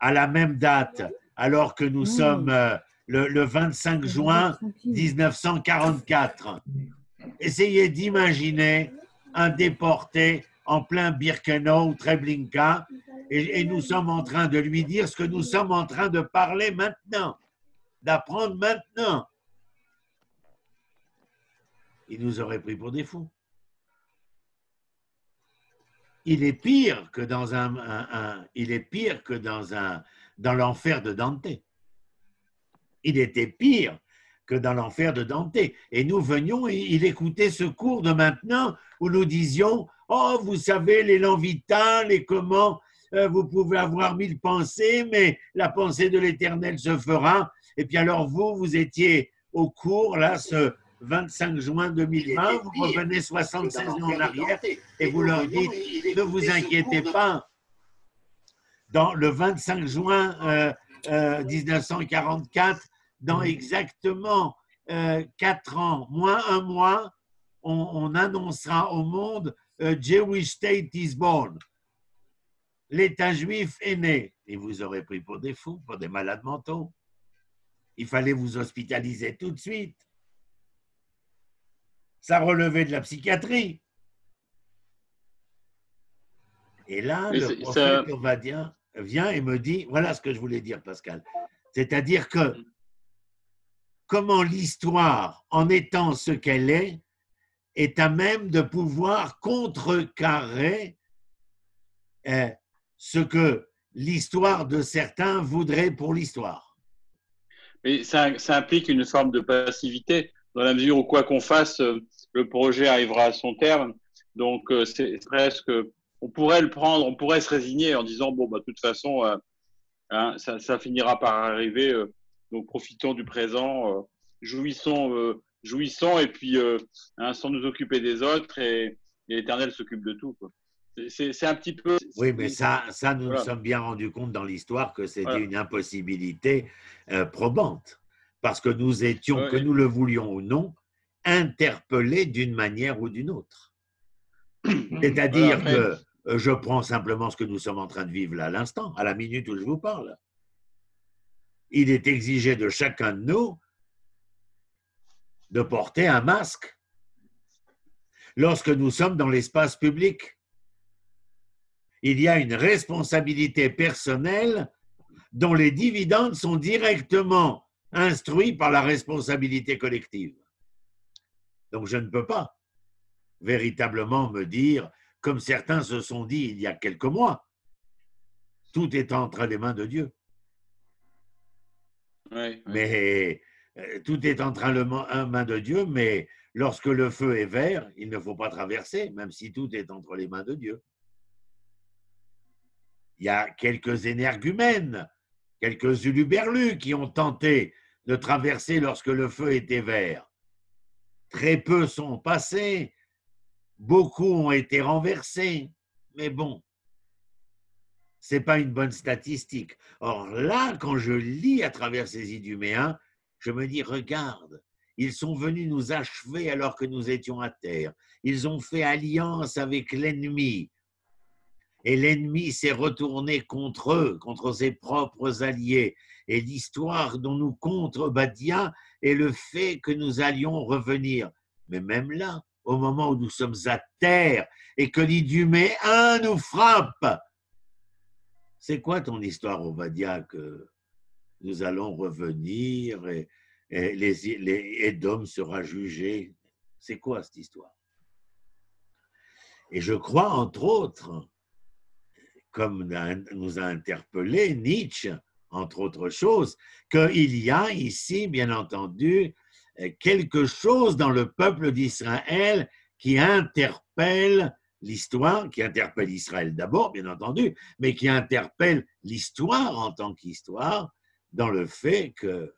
à la même date, alors que nous sommes le 25 juin 1944. Essayez d'imaginer un déporté en plein Birkenau, Treblinka, et nous sommes en train de lui dire ce que nous sommes en train de parler maintenant, d'apprendre maintenant. Il nous aurait pris pour des fous. Il est pire que dans dans l'enfer de Dante. Il était pire que dans l'enfer de Dante. Et nous venions, il écoutait ce cours de maintenant où nous disions « Oh, vous savez, l'élan vital et comment vous pouvez avoir 1000 pensées, mais la pensée de l'Éternel se fera. » Et puis alors vous étiez au cours, là, ce 25 juin 2020, vous revenez 76 ans en arrière et vous leur dites « Ne vous inquiétez pas, dans le 25 juin 1944, dans exactement 4 ans, moins un mois, on annoncera au monde Jewish State is born. L'État juif est né. Et vous aurez pris pour des fous, pour des malades mentaux. Il fallait vous hospitaliser tout de suite. Ça relevait de la psychiatrie. Et là, le prophète Ovadia vient et me dit, voilà ce que je voulais dire, Pascal. C'est-à-dire que comment l'histoire, en étant ce qu'elle est à même de pouvoir contrecarrer ce que l'histoire de certains voudrait pour l'histoire. Mais ça implique une forme de passivité. dans la mesure où quoi qu'on fasse, le projet arrivera à son terme. Donc, c'est presque, on pourrait le prendre, on pourrait se résigner en disant, bon, bah, de toute façon, hein, ça finira par arriver. Donc, profitons du présent, jouissons et puis, hein, sans nous occuper des autres et l'Éternel s'occupe de tout, quoi. C'est un petit peu. Oui, mais ça nous nous Voilà, sommes bien rendus compte dans l'histoire que c'était voilà. une impossibilité probante, parce que nous étions, que Ouais, nous le voulions ou non, interpellés d'une manière ou d'une autre. voilà, C'est-à-dire après, que je prends simplement ce que nous sommes en train de vivre là à l'instant, à la minute où je vous parle. Il est exigé de chacun de nous de porter un masque lorsque nous sommes dans l'espace public. Il y a une responsabilité personnelle dont les dividendes sont directement instruits par la responsabilité collective. Donc je ne peux pas véritablement me dire, comme certains se sont dit il y a quelques mois, tout est entre les mains de Dieu. ouais, ouais. Mais tout est entre les mains de Dieu, mais lorsque le feu est vert, il ne faut pas traverser, même si tout est entre les mains de Dieu. Il y a quelques énergumènes, quelques uluberlus qui ont tenté de traverser lorsque le feu était vert. Très peu sont passés, beaucoup ont été renversés, mais bon, ce n'est pas une bonne statistique. Or là, quand je lis à travers ces Iduméens, je me dis, regarde, ils sont venus nous achever alors que nous étions à terre. Ils ont fait alliance avec l'ennemi. Et l'ennemi s'est retourné contre eux, contre ses propres alliés. Et l'histoire dont nous conte Obadiah est le fait que nous allions revenir. Mais même là, au moment où nous sommes à terre et que l'Iduméen nous frappe, c'est quoi ton histoire, Obadiah, que nous allons revenir et les Édom sera jugé? C'est quoi cette histoire? Et je crois, entre autres, comme nous a interpellé Nietzsche, entre autres choses, qu'il y a ici, bien entendu, quelque chose dans le peuple d'Israël qui interpelle l'histoire, qui interpelle Israël d'abord, bien entendu, mais qui interpelle l'histoire en tant qu'histoire, dans le fait que,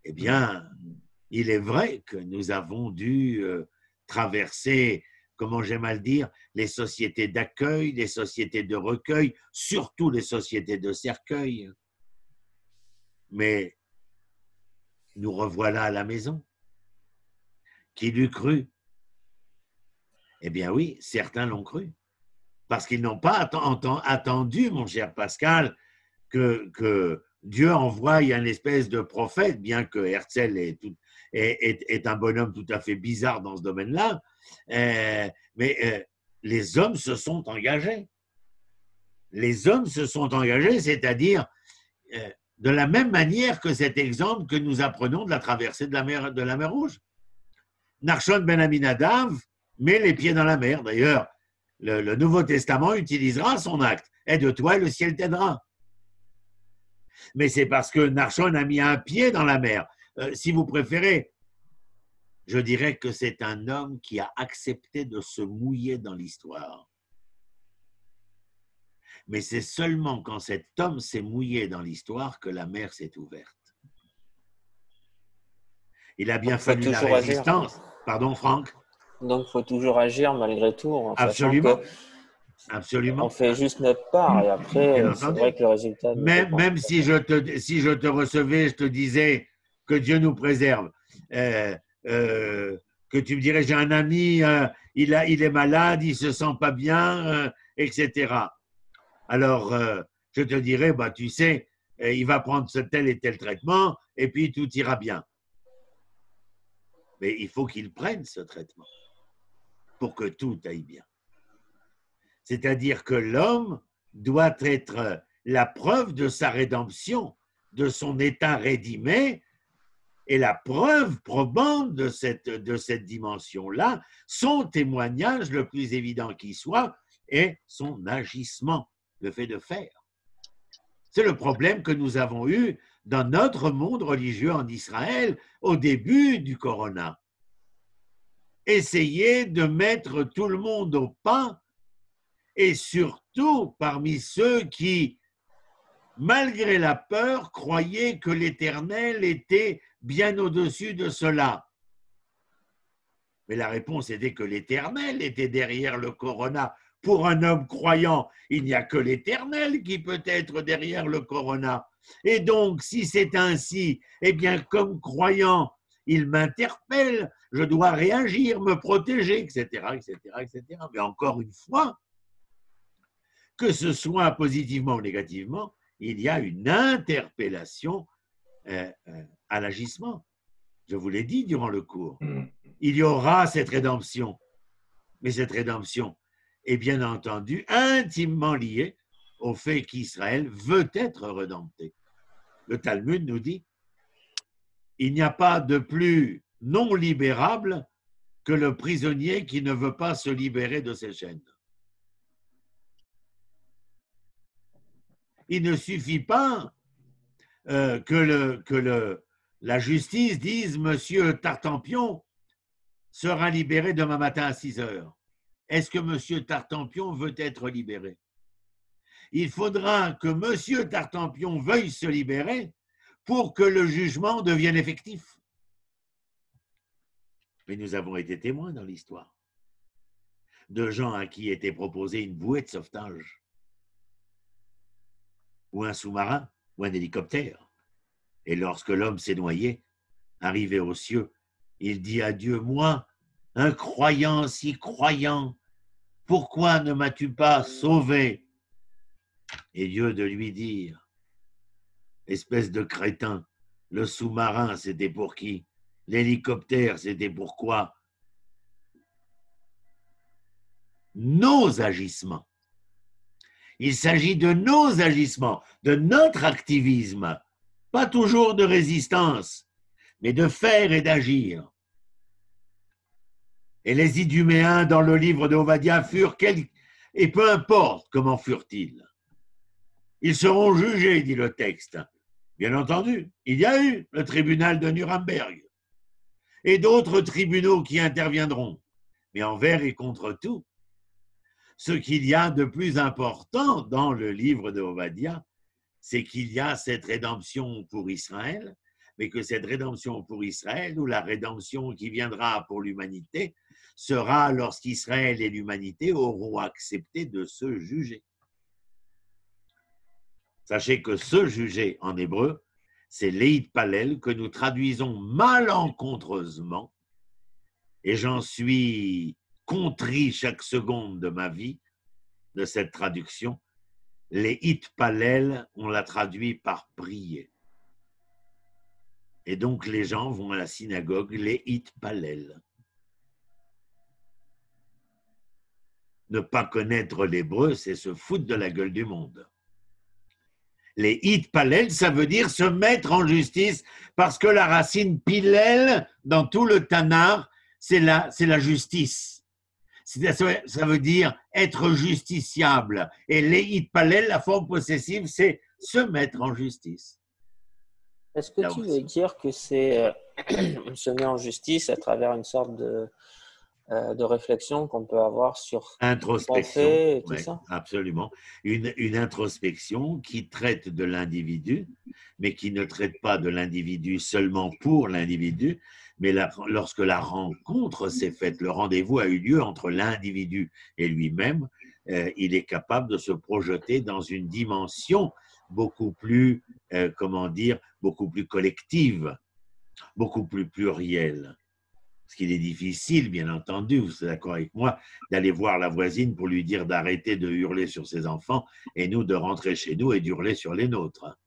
eh bien, il est vrai que nous avons dû traverser, comment j'aime à le dire, les sociétés d'accueil, les sociétés de recueil, surtout les sociétés de cercueil. Mais nous revoilà à la maison. Qui l'eût cru? Eh bien oui, certains l'ont cru. Parce qu'ils n'ont pas attendu, mon cher Pascal, que Dieu envoie une espèce de prophète, bien que Herzl est un bonhomme tout à fait bizarre dans ce domaine-là. Mais les hommes se sont engagés. Les hommes se sont engagés, c'est-à-dire de la même manière que cet exemple que nous apprenons de la traversée de la mer Rouge. Nachshon ben Aminadav met les pieds dans la mer. D'ailleurs, le Nouveau Testament utilisera son acte. Aide-toi et le ciel t'aidera. Mais c'est parce que Nachshon a mis un pied dans la mer. Si vous préférez, je dirais que c'est un homme qui a accepté de se mouiller dans l'histoire. Mais c'est seulement quand cet homme s'est mouillé dans l'histoire que la mer s'est ouverte. Il a bien fallu la résistance. Agir. Pardon, Franck? Donc, il faut toujours agir malgré tout, en Absolument. Absolument. On fait juste notre part et après, c'est vrai que le résultat… Même si je te recevais, je te disais que Dieu nous préserve, que tu me dirais, j'ai un ami, il est malade, il ne se sent pas bien, etc. Alors, je te dirais, bah, tu sais, il va prendre tel et tel traitement et puis tout ira bien. Mais il faut qu'il prenne ce traitement pour que tout aille bien. C'est-à-dire que l'homme doit être la preuve de sa rédemption, de son état rédimé, et la preuve probante de cette dimension-là, son témoignage le plus évident qui soit, est son agissement, le fait de faire. C'est le problème que nous avons eu dans notre monde religieux en Israël au début du corona. essayer de mettre tout le monde au pas, et surtout parmi ceux qui, malgré la peur, croyaient que l'Éternel était bien au-dessus de cela. Mais la réponse était que l'Éternel était derrière le corona. Pour un homme croyant, il n'y a que l'Éternel qui peut être derrière le corona. Et donc, si c'est ainsi, eh bien, comme croyant, il m'interpelle, je dois réagir, me protéger, etc., etc., etc. Mais encore une fois, que ce soit positivement ou négativement, il y a une interpellation à l'agissement. Je vous l'ai dit durant le cours. Il y aura cette rédemption. Mais cette rédemption est bien entendu intimement liée au fait qu'Israël veut être redempté. Le Talmud nous dit il n'y a pas de plus non libérable que le prisonnier qui ne veut pas se libérer de ses chaînes. Il ne suffit pas que la justice dise « Monsieur Tartampion sera libéré demain matin à 6 heures ». Est-ce que Monsieur Tartampion veut être libéré? Il faudra que Monsieur Tartampion veuille se libérer pour que le jugement devienne effectif. Mais nous avons été témoins dans l'histoire de gens à qui était proposée une bouée de sauvetage, ou un sous-marin, ou un hélicoptère. Et lorsque l'homme s'est noyé, arrivé aux cieux, il dit à Dieu, moi, un croyant si croyant, pourquoi ne m'as-tu pas sauvé? Et Dieu de lui dire, espèce de crétin, le sous-marin, c'était pour qui? L'hélicoptère, c'était pour quoi? Nos agissements. Il s'agit de nos agissements, de notre activisme, pas toujours de résistance, mais de faire et d'agir. Et les Iduméens dans le livre de Ovadia furent et peu importe comment furent-ils. Ils seront jugés, dit le texte. Bien entendu, il y a eu le tribunal de Nuremberg et d'autres tribunaux qui interviendront. Mais envers et contre tout, ce qu'il y a de plus important dans le livre de Ovadia, c'est qu'il y a cette rédemption pour Israël, mais que cette rédemption pour Israël, ou la rédemption qui viendra pour l'humanité, sera lorsqu'Israël et l'humanité auront accepté de se juger. Sachez que se juger en hébreu, c'est l'eit palel que nous traduisons malencontreusement, et j'en suis contrit chaque seconde de ma vie de cette traduction. Les it palel, on l'a traduit par prier. Et donc les gens vont à la synagogue, les it palel. Ne pas connaître l'hébreu, c'est se foutre de la gueule du monde. Les it palel, ça veut dire se mettre en justice, parce que la racine pilel, dans tout le Tanakh, c'est la justice. Ça veut dire être justiciable. Et les it palel, la forme possessive, c'est se mettre en justice. Est-ce que tu veux dire que c'est se met en justice à travers une sorte de réflexion qu'on peut avoir sur introspection, et tout ça? Absolument. Une introspection qui traite de l'individu, mais qui ne traite pas de l'individu seulement pour l'individu, mais lorsque la rencontre s'est faite, le rendez-vous a eu lieu entre l'individu et lui-même, il est capable de se projeter dans une dimension beaucoup plus, beaucoup plus collective, beaucoup plus plurielle. Parce qu'il est difficile, bien entendu, vous êtes d'accord avec moi, d'aller voir la voisine pour lui dire d'arrêter de hurler sur ses enfants et nous de rentrer chez nous et d'hurler sur les nôtres.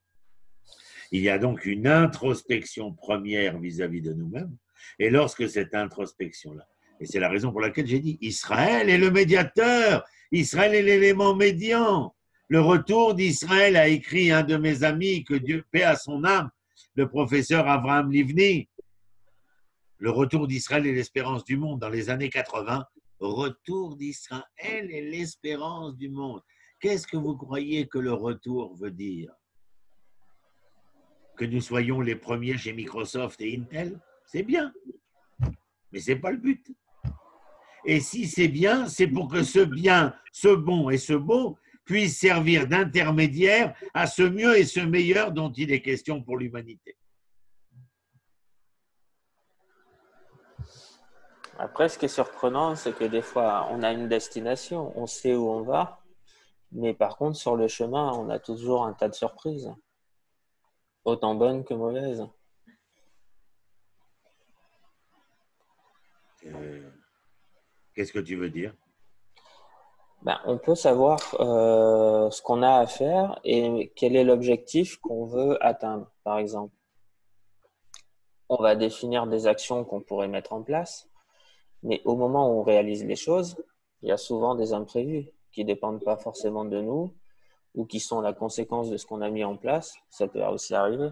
Il y a donc une introspection première vis-à-vis de nous-mêmes. Et lorsque cette introspection-là, et c'est la raison pour laquelle j'ai dit, Israël est le médiateur, Israël est l'élément médian. Le retour d'Israël, a écrit un de mes amis, que Dieu paie à son âme, le professeur Avraham Livni. Le retour d'Israël et l'espérance du monde dans les années 80. Retour d'Israël et l'espérance du monde. Qu'est-ce que vous croyez que le retour veut dire? Que nous soyons les premiers chez Microsoft et Intel? C'est bien, mais ce n'est pas le but. Et si c'est bien, c'est pour que ce bien, ce bon et ce beau puissent servir d'intermédiaire à ce mieux et ce meilleur dont il est question pour l'humanité. Après, ce qui est surprenant, c'est que des fois, on a une destination, on sait où on va, mais par contre, sur le chemin, on a toujours un tas de surprises, autant bonnes que mauvaises. Qu'est-ce que tu veux dire? Ben, on peut savoir ce qu'on a à faire et quel est l'objectif qu'on veut atteindre, par exemple. On va définir des actions qu'on pourrait mettre en place, mais au moment où on réalise les choses, il y a souvent des imprévus qui ne dépendent pas forcément de nous ou qui sont la conséquence de ce qu'on a mis en place. Ça peut aussi arriver.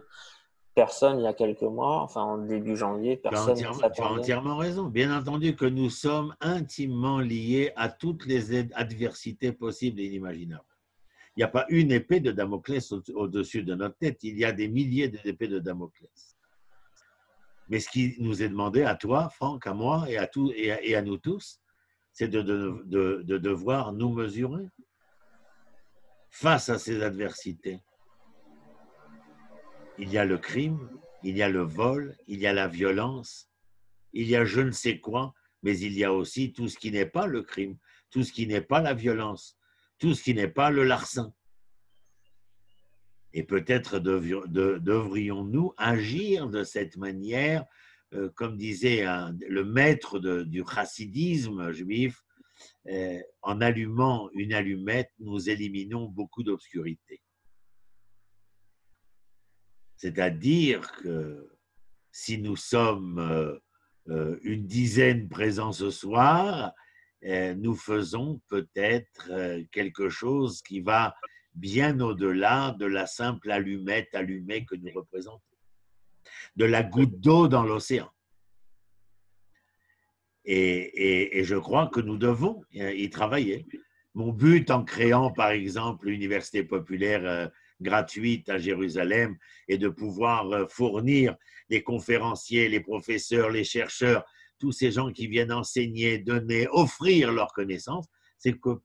Personne, il y a quelques mois, enfin en début janvier, personne ne s'attendait. Tu as entièrement raison. Bien entendu que nous sommes intimement liés à toutes les adversités possibles et inimaginables. Il n'y a pas une épée de Damoclès au-dessus de notre tête. Il y a des milliers d'épées de Damoclès. Mais ce qui nous est demandé à toi, Franck, à moi et à nous tous, c'est de devoir nous mesurer face à ces adversités. Il y a le crime, il y a le vol, il y a la violence, il y a je ne sais quoi, mais il y a aussi tout ce qui n'est pas le crime, tout ce qui n'est pas la violence, tout ce qui n'est pas le larcin. Et peut-être devrions-nous agir de cette manière, comme disait le maître du chassidisme juif, en allumant une allumette, nous éliminons beaucoup d'obscurité. C'est-à-dire que si nous sommes une dizaine présents ce soir, nous faisons peut-être quelque chose qui va bien au-delà de la simple allumette allumée que nous représentons, de la goutte d'eau dans l'océan. Et je crois que nous devons y travailler. Mon but en créant, par exemple, l'université populaire gratuite à Jérusalem est de pouvoir fournir les conférenciers, les professeurs, les chercheurs, tous ces gens qui viennent enseigner, donner, offrir leurs connaissances, c'est que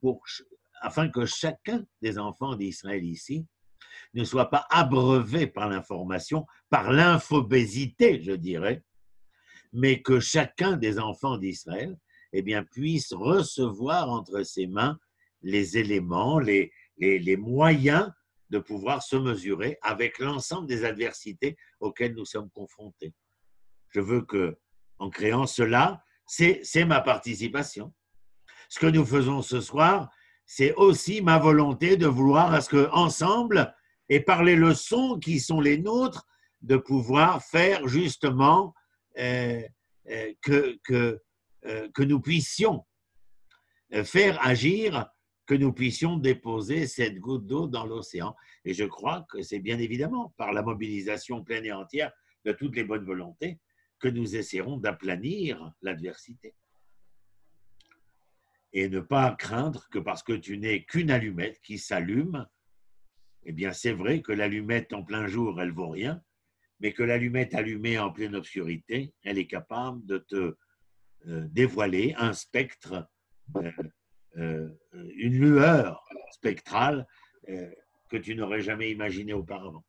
afin que chacun des enfants d'Israël ici ne soit pas abreuvé par l'information, par l'infobésité, je dirais, mais que chacun des enfants d'Israël puisse recevoir entre ses mains les éléments, les moyens de pouvoir se mesurer avec l'ensemble des adversités auxquelles nous sommes confrontés. Je veux que, en créant cela, c'est ma participation. Ce que nous faisons ce soir, c'est aussi ma volonté de vouloir à ce qu'ensemble, et par les leçons qui sont les nôtres, de pouvoir faire justement que nous puissions faire agir, que nous puissions déposer cette goutte d'eau dans l'océan. Et je crois que c'est bien évidemment par la mobilisation pleine et entière de toutes les bonnes volontés que nous essaierons d'aplanir l'adversité. Et ne pas craindre que parce que tu n'es qu'une allumette qui s'allume, c'est vrai que l'allumette en plein jour, elle vaut rien, mais que l'allumette allumée en pleine obscurité, elle est capable de te dévoiler un spectre, une lueur spectrale que tu n'aurais jamais imaginé auparavant.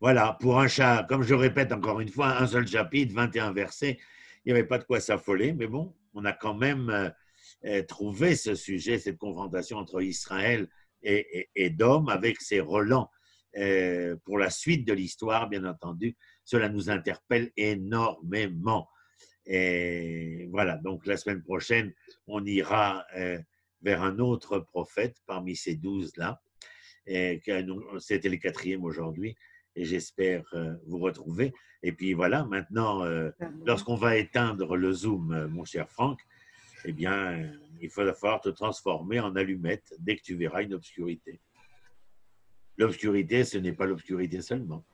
Voilà, pour un chat, comme je répète encore une fois, un seul chapitre, 21 versets, il n'y avait pas de quoi s'affoler, mais bon, on a quand même trouvé ce sujet, cette confrontation entre Israël et Édom avec ses relents. Pour la suite de l'histoire, bien entendu, cela nous interpelle énormément. Et voilà, donc la semaine prochaine, on ira vers un autre prophète parmi ces 12-là. C'était le 4e aujourd'hui, et j'espère vous retrouver. Et puis voilà, maintenant, lorsqu'on va éteindre le Zoom, mon cher Franck, il va falloir te transformer en allumette dès que tu verras une obscurité. L'obscurité, ce n'est pas l'obscurité seulement.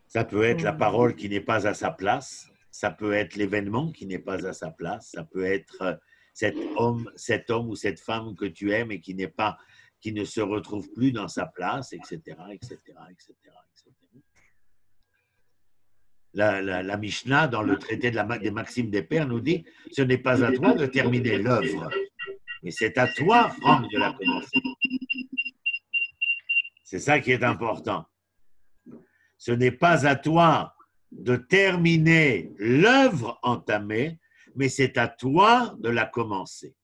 Ça peut être la parole qui n'est pas à sa place, ça peut être l'événement qui n'est pas à sa place, ça peut être cet homme ou cette femme que tu aimes et qui ne se retrouve plus dans sa place, etc., etc., etc., etc. la Mishnah, dans le traité des Maximes des Pères, nous dit « Ce n'est pas à toi de terminer l'œuvre, mais c'est à toi, Franck, de la commencer. » C'est ça qui est important. Ce n'est pas à toi de terminer l'œuvre entamée, mais c'est à toi de la commencer.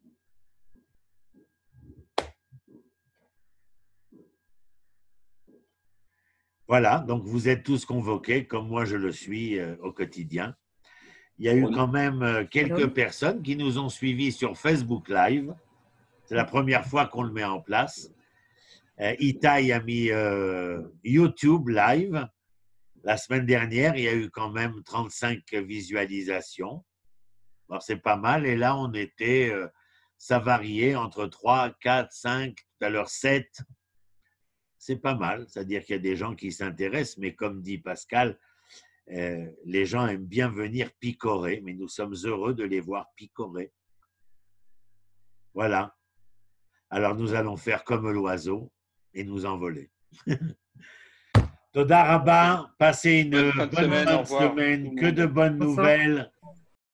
Voilà, donc vous êtes tous convoqués, comme moi je le suis au quotidien. Il y a eu quand même quelques personnes qui nous ont suivis sur Facebook Live. C'est la première fois qu'on le met en place. Itaï a mis YouTube Live. La semaine dernière, il y a eu quand même 35 visualisations. Alors, c'est pas mal. Et là, on était, ça variait entre 3, 4, 5, tout à l'heure 7. C'est pas mal. C'est-à-dire qu'il y a des gens qui s'intéressent, mais comme dit Pascal, les gens aiment bien venir picorer, mais nous sommes heureux de les voir picorer. Voilà. Alors, nous allons faire comme l'oiseau et nous envoler. Toda Rabba, passez une bonne semaine, que de bonnes nouvelles.